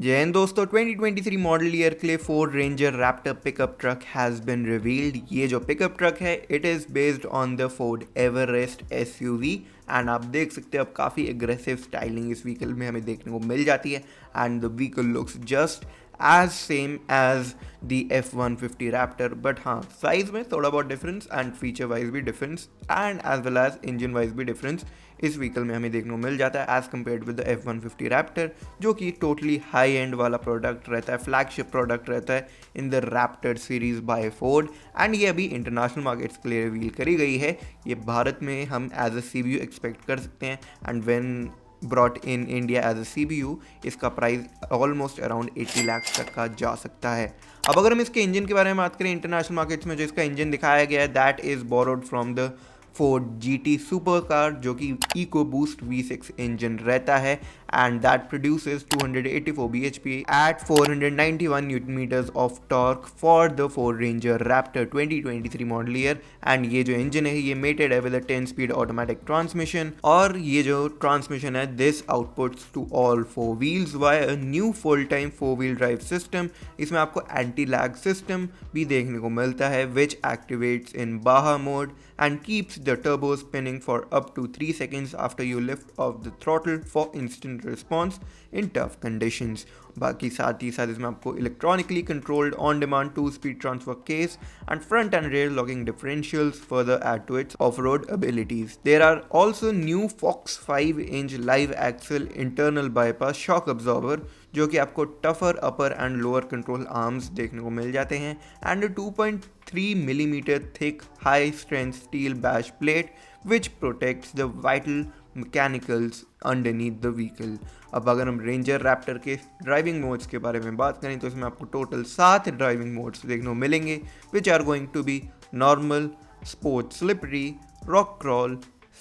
जय हिंद दोस्तों, 2023 model year के लिए Ford Ranger Raptor pickup truck has been revealed. ये जो पिकअप ट्रक है it is based on the Ford Everest SUV and आप देख सकते हैं अब काफ़ी एग्रेसिव स्टाइलिंग इस व्हीकल में हमें देखने को मिल जाती है and the vehicle looks just as same as the F-150 Raptor. But हाँ, साइज में थोड़ा बहुत डिफरेंस एंड फीचर वाइज भी difference and as well as engine wise भी डिफरेंस इस व्हीकल में हमें देखने को मिल जाता है as compared with the F-150 Raptor, जो कि टोटली हाई एंड वाला प्रोडक्ट रहता है, फ्लैगशिप प्रोडक्ट रहता है in the Raptor series by Ford. And ये अभी इंटरनेशनल मार्केट्स के लिए रिवील करी गई है। ये भारत में हम एज अ CBU एक्सपेक्ट कर सकते हैं and when brought in India as a CBU इसका प्राइस ऑलमोस्ट अराउंड 80 लाख तक का जा सकता है। अब अगर हम इसके इंजन के बारे में बात करें, इंटरनेशनल मार्केट्स में जो इसका इंजन दिखाया गया है that is borrowed from the Ford GT super car, जो कि Ecoboost V6 इंजन रहता है and that produces 284 bhp at 491 newton metres of torque for the Ford Ranger Raptor 2023 model year. And ये जो इंजन है ये मेटेड है with 10 speed automatic transmission, और ये जो ट्रांसमिशन है this outputs to all 4 wheels via a new full time 4 wheel drive system. इसमें आपको एंटी लैग सिस्टम भी देखने को मिलता है विच एक्टिवेट्स इन बाहा mode and keeps the turbo spinning for up to 3 seconds after you lift off the throttle for instant response in tough conditions. बाकी साथ ही साथ इसमें आपको electronically controlled on demand 2-speed transfer case and front and rear locking differentials further add to its off-road abilities. There are also new Fox 5-inch live axle internal bypass shock absorber, जो कि आपको tougher upper and lower control arms देखने को मिल जाते हैं and 2.3 millimetre thick high strength steel bash plate which protects the vital mechanicals underneath the vehicle. अब अगर हम रेंजर रैप्टर के ड्राइविंग मोड्स के बारे में बात करें तो इसमें आपको टोटल 7 ड्राइविंग मोड्स देखने को मिलेंगे which are going to be normal, sport slippery, rock crawl,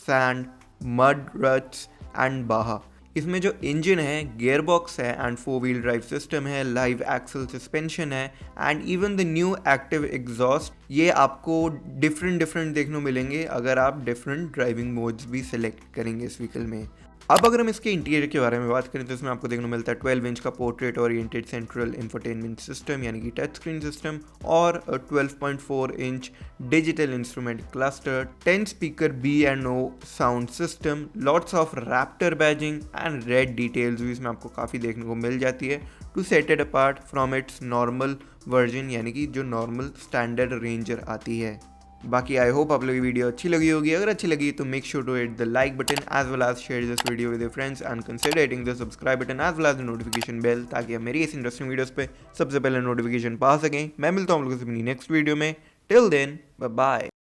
sand, mud ruts and Baja. इसमें जो इंजन है, गियर बॉक्स है एंड 4 व्हील ड्राइव सिस्टम है, लाइव एक्सल सस्पेंशन है and even the new active exhaust, ये आपको different देखने को मिलेंगे अगर आप डिफरेंट ड्राइविंग मोड्स भी सिलेक्ट करेंगे इस व्हीकल में। अब अगर हम इसके इंटीरियर के बारे में बात करें तो इसमें आपको देखने को मिलता है 12 इंच का portrait oriented central infotainment system यानी कि टच स्क्रीन सिस्टम, और 12.4 inch digital instrument cluster, 10 speaker B&O sound system, lots of Raptor badging and red details भी इसमें आपको काफ़ी देखने को मिल जाती है to set it apart from its normal version यानी कि जो नॉर्मल स्टैंडर्ड रेंजर आती है। बाकी आई होप आप लोग की वीडियो अच्छी लगी होगी। अगर अच्छी लगी तो make sure to hit the like button as well as share this video with your friends and consider hitting the subscribe button as well as the notification bell, ताकि आप मेरी इस इंटरेस्टिंग वीडियोस पे सबसे पहले नोटिफिकेशन पा सकें। मैं मिलता हूँ आप लोगों से अपनी नेक्स्ट वीडियो में। Till then bye bye.